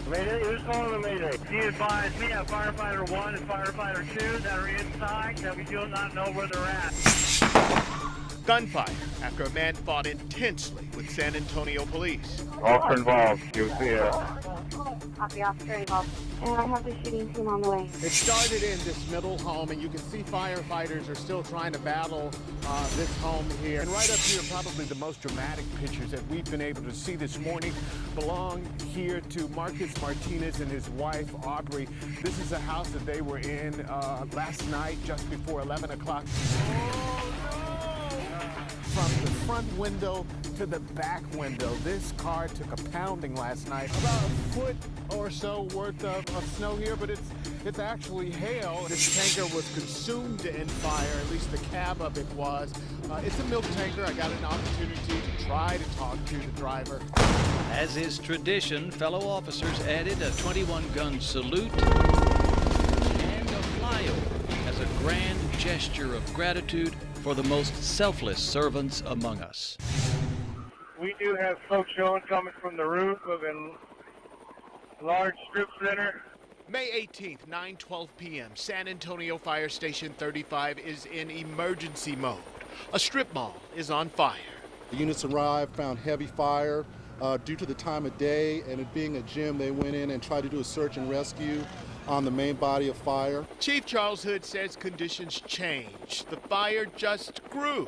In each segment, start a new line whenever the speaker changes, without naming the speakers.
Mayday, who's calling the Mayday? He advised me at Firefighter 1 and Firefighter 2 that are inside that we do not know where they're at.
Gunfire after a man fought intensely with San Antonio police.
Officer involved, you see it.
Copy, officer involved. And I have the shooting team on the way.
It started in this middle home, and you can see firefighters are still trying to battle this home here. And right up here, probably the most dramatic pictures that we've been able to see this morning belong here to Marcus Martinez and his wife, Aubrey. This is a house that they were in last night, just before 11 o'clock. From the front window to the back window, this car took a pounding last night. About a foot or so worth of snow here, but it's actually hail. This tanker was consumed in fire, at least the cab of it was. It's a milk tanker. I got an opportunity to try to talk to the driver.
As is tradition, fellow officers added a 21-gun salute and a flyover as a grand gesture of gratitude for the most selfless servants among us.
We do have smoke showing coming from the roof of a large strip center.
May 18th, 9:12 p.m., San Antonio Fire Station 35 is in emergency mode. A strip mall is on fire.
The units arrived, found heavy fire. Due to the time of day and it being a gym, they went in and tried to do a search and rescue on the main body of fire.
Chief Charles Hood says conditions changed. The fire just grew.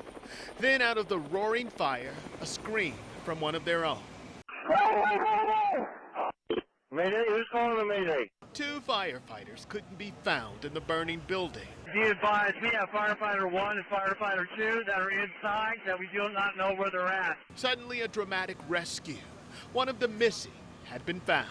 Then out of the roaring fire, a scream from one of their own.
Mayday, who's calling the Mayday?
Two firefighters couldn't be found in the burning building.
He advised me at Firefighter 1 and Firefighter 2 that are inside that we do not know where they're at.
Suddenly a dramatic rescue. One of the missing had been found.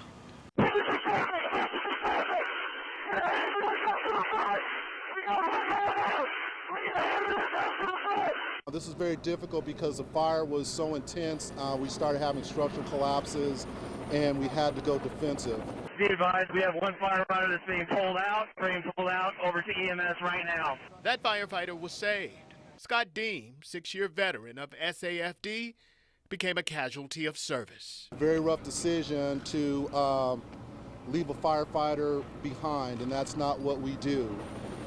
This is very difficult because the fire was so intense. We started having structural collapses and we had to go defensive.
Be advised, we have one firefighter that's being pulled out over to EMS right now.
That firefighter was saved. Scott Deem, 6-year veteran of SAFD, became a casualty of service.
Very rough decision to leave a firefighter behind, and that's not what we do.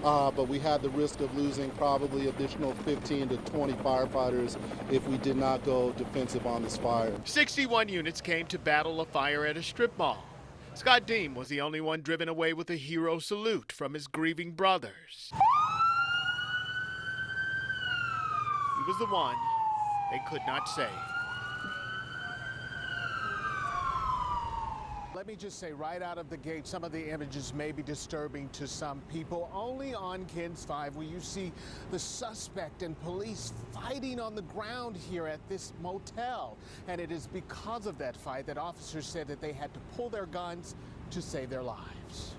But we had the risk of losing probably additional 15 to 20 firefighters if we did not go defensive on this fire.
61 units came to battle a fire at a strip mall. Scott Deem was the only one driven away with a hero salute from his grieving brothers. He was the one they could not save.
Let me just say right out of the gate, some of the images may be disturbing to some people. Only on KENS 5 will you see the suspect and police fighting on the ground here at this motel. And it is because of that fight that officers said that they had to pull their guns to save their lives.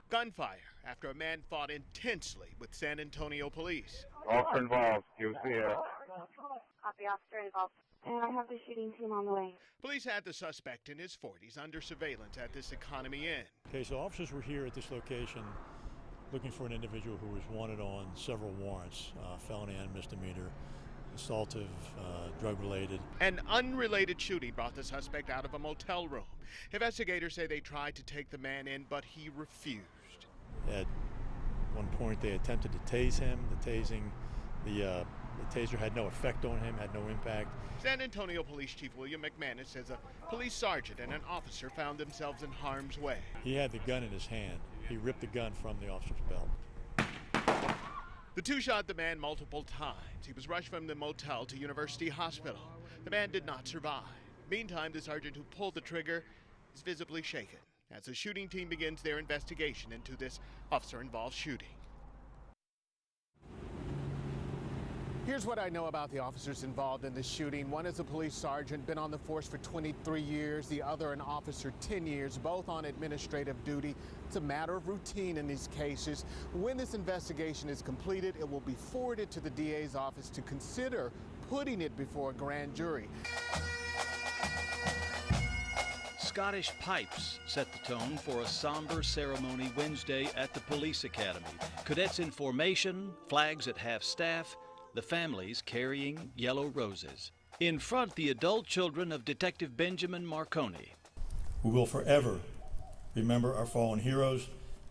Gunfire after a man fought intensely with San Antonio police.
Officer involved, you see it.
Copy, officer involved. And I have the shooting team on the way.
Police had the suspect in his 40s under surveillance at this Economy Inn.
Okay, so officers were here at this location looking for an individual who was wanted on several warrants, felony and misdemeanor, assaultive, drug-related.
An unrelated shooting brought the suspect out of a motel room. Investigators say they tried to take the man in, but he refused.
At one point, they attempted to tase him. The taser had no effect on him, had no impact.
San Antonio Police Chief William McManus says a police sergeant and an officer found themselves in harm's way.
He had the gun in his hand. He ripped the gun from the officer's belt.
The two shot the man multiple times. He was rushed from the motel to University Hospital. The man did not survive. Meantime, the sergeant who pulled the trigger is visibly shaken as the shooting team begins their investigation into this officer-involved shooting.
Here's what I know about the officers involved in the shooting. One is a police sergeant, been on the force for 23 years. The other, an officer, 10 years, both on administrative duty. It's a matter of routine in these cases. When this investigation is completed, it will be forwarded to the DA's office to consider putting it before a grand jury.
Scottish pipes set the tone for a somber ceremony Wednesday at the police academy. Cadets in formation, flags at half-staff, the families carrying yellow roses. In front, the adult children of Detective Benjamin Marconi.
We will forever remember our fallen heroes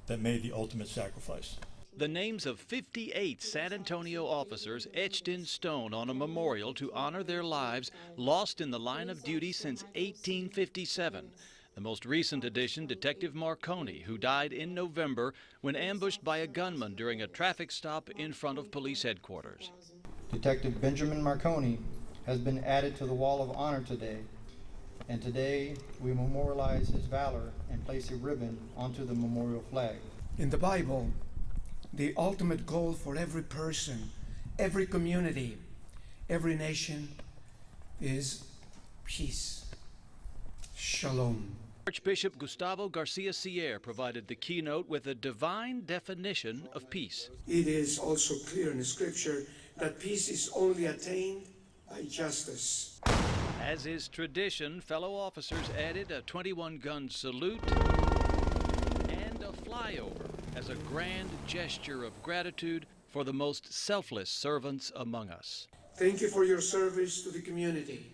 that made the ultimate sacrifice.
The names of 58 San Antonio officers etched in stone on a memorial to honor their lives lost in the line of duty since 1857. The most recent addition, Detective Marconi, who died in November when ambushed by a gunman during a traffic stop in front of police headquarters.
Detective Benjamin Marconi has been added to the Wall of Honor today, and today we memorialize his valor and place a ribbon onto the memorial flag.
In the Bible, the ultimate goal for every person, every community, every nation is peace. Shalom.
Archbishop Gustavo Garcia Sierra provided the keynote with a divine definition of peace.
It is also clear in the scripture that peace is only attained by justice.
As is tradition, fellow officers added a 21-gun salute and a flyover as a grand gesture of gratitude for the most selfless servants among us.
Thank you for your service to the community.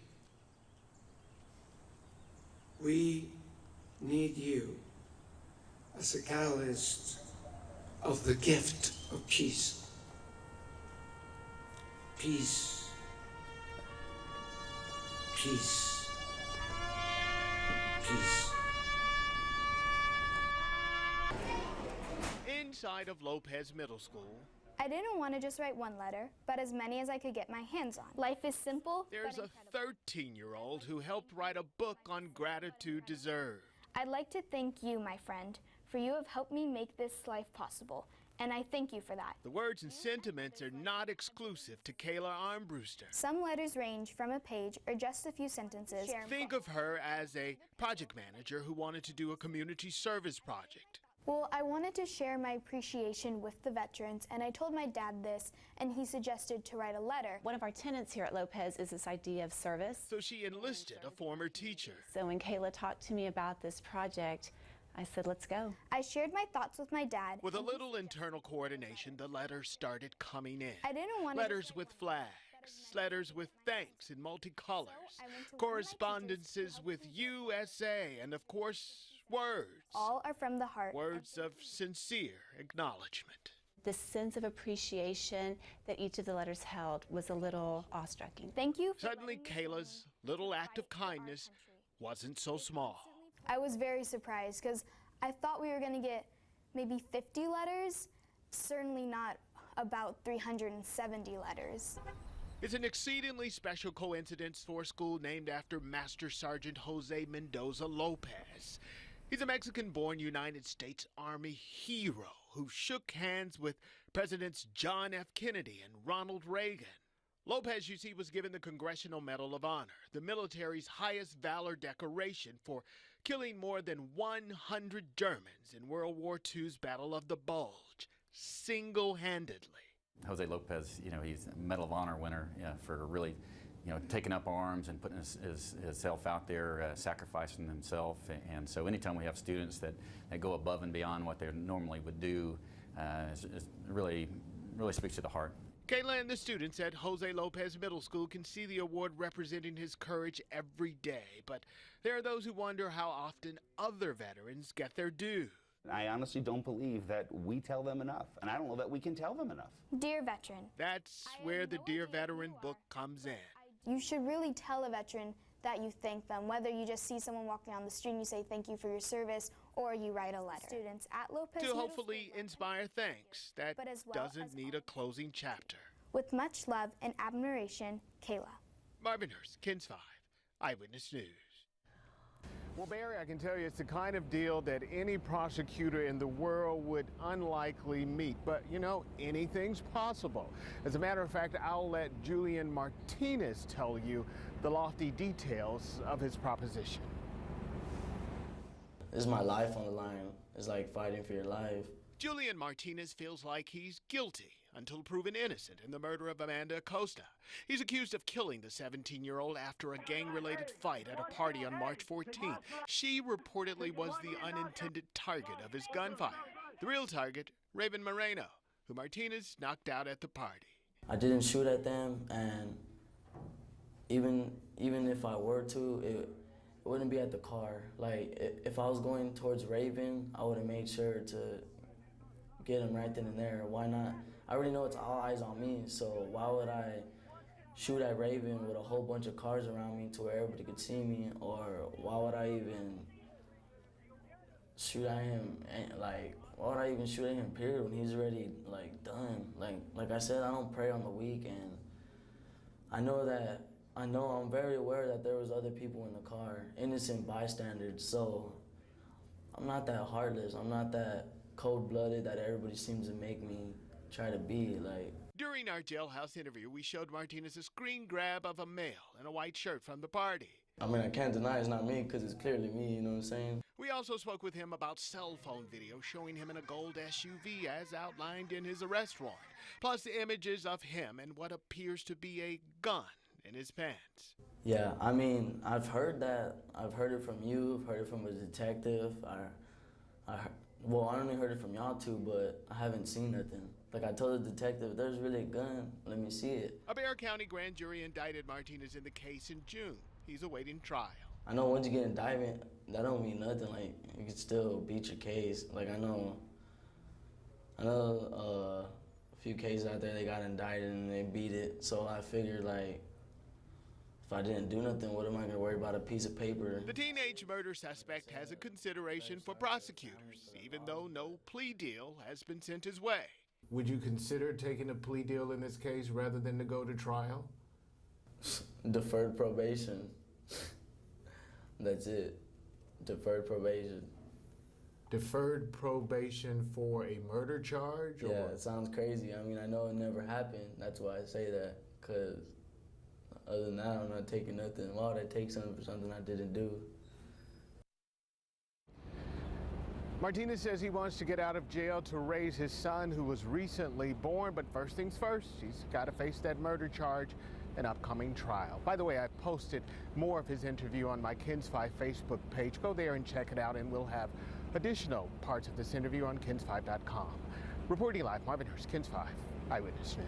We need you as a catalyst of the gift of peace. Peace. Peace. Peace.
Inside of Lopez Middle School,
I didn't want to just write one letter, but as many as I could get my hands on. Life is simple,
there's
but
a 13-year-old who helped write a book on gratitude deserved.
I'd like to thank you, my friend, for you have helped me make this life possible, and I thank you for that.
The words and sentiments are not exclusive to Kayla Armbruster.
Some letters range from a page or just a few sentences.
Think of her as a project manager who wanted to do a community service project.
Well, I wanted to share my appreciation with the veterans, and I told my dad this, and he suggested to write a letter.
One of our tenets here at Lopez is this idea of service.
So she enlisted a former teacher.
So when Kayla talked to me about this project, I said, let's go.
I shared my thoughts with my dad.
With a little internal coordination, the letters started coming in.
I didn't want
letters with flags, letters with thanks in multicolors, correspondences with USA, and of course, words.
All are from the heart.
Words of sincere acknowledgement.
The sense of appreciation that each of the letters held was a little awestrucking.
Thank you.
Suddenly, Kayla's little act of kindness wasn't so small.
I was very surprised because I thought we were going to get maybe 50 letters, certainly not about 370 letters.
It's an exceedingly special coincidence for a school named after Master Sergeant Jose Mendoza Lopez. He's a Mexican-born United States Army hero who shook hands with Presidents John F. Kennedy and Ronald Reagan. Lopez, you see, was given the Congressional Medal of Honor, the military's highest valor decoration for killing more than 100 Germans in World War II's Battle of the Bulge, single-handedly.
Jose Lopez, he's a Medal of Honor winner for really, taking up arms and putting himself out there, sacrificing himself. And so anytime we have students that go above and beyond what they normally would do, it really speaks to the heart.
Kayla and the students at Jose Lopez Middle School can see the award representing his courage every day, but there are those who wonder how often other veterans get their due.
I honestly don't believe that we tell them enough, and I don't know that we can tell them enough.
Dear veteran.
That's where the Dear Veteran book comes in.
You should really tell a veteran that you thank them, whether you just see someone walking on the street and you say thank you for your service, or you write a letter. Students at Lopez
to
Middle
hopefully
School,
inspire thanks that doesn't need a closing chapter.
With much love and admiration, Kayla.
Marvin Hurst, KENS 5, Eyewitness News.
Well, Barry, I can tell you it's the kind of deal that any prosecutor in the world would unlikely meet. But, anything's possible. As a matter of fact, I'll let Julian Martinez tell you the lofty details of his proposition.
This is my life on the line. It's like fighting for your life.
Julian Martinez feels like he's guilty until proven innocent in the murder of Amanda Acosta. He's accused of killing the 17-year-old after a gang-related fight at a party on March 14th. She reportedly was the unintended target of his gunfire. The real target, Raven Moreno, who Martinez knocked out at the party.
I didn't shoot at them, and even if I were to, it wouldn't be at the car. Like, if I was going towards Raven, I would have made sure to get him right then and there. Why not? I already know it's all eyes on me, so why would I shoot at Raven with a whole bunch of cars around me to where everybody could see me? Or why would I even shoot at him, like, why would I even shoot at him, period, when he's already, like, done? Like I said, I don't pray on the weekend. I'm very aware that there was other people in the car, innocent bystanders, so I'm not that heartless. I'm not that cold-blooded that everybody seems to make me try to be, like.
During our jailhouse interview, we showed Martinez a screen grab of a male in a white shirt from the party.
I mean, I can't deny it's not me because it's clearly me, you know what I'm saying?
We also spoke with him about cell phone video showing him in a gold SUV as outlined in his arrest warrant, plus the images of him and what appears to be a gun in his pants.
Yeah, I mean, I've heard that. I've heard it from you. I've heard it from a detective. I only heard it from y'all too, but I haven't seen nothing. Like, I told the detective, if there's really a gun, let me see it.
A Bexar County grand jury indicted Martinez in the case in June. He's awaiting trial.
I know once you get indicted, that don't mean nothing. Like, you can still beat your case. Like, I know a few cases out there, they got indicted and they beat it. So I figured, like, if I didn't do nothing, what am I gonna worry about a piece of paper?
The teenage murder suspect has a consideration for prosecutors, even though no plea deal has been sent his way.
Would you consider taking a plea deal in this case rather than to go to trial?
Deferred probation. That's it. Deferred probation.
Deferred probation for a murder charge? Or
Yeah,
what?
it sounds crazy. I mean, I know it never happened. That's why I say that, because other than that, I'm not taking nothing. Why would I take something for something I didn't do?
Martinez says he wants to get out of jail to raise his son who was recently born, but first things first, he's got to face that murder charge and upcoming trial. By the way, I posted more of his interview on my KENS 5 Facebook page. Go there and check it out, and we'll have additional parts of this interview on KENS5.com. Reporting live, Marvin Hurst, KENS 5 Eyewitness News.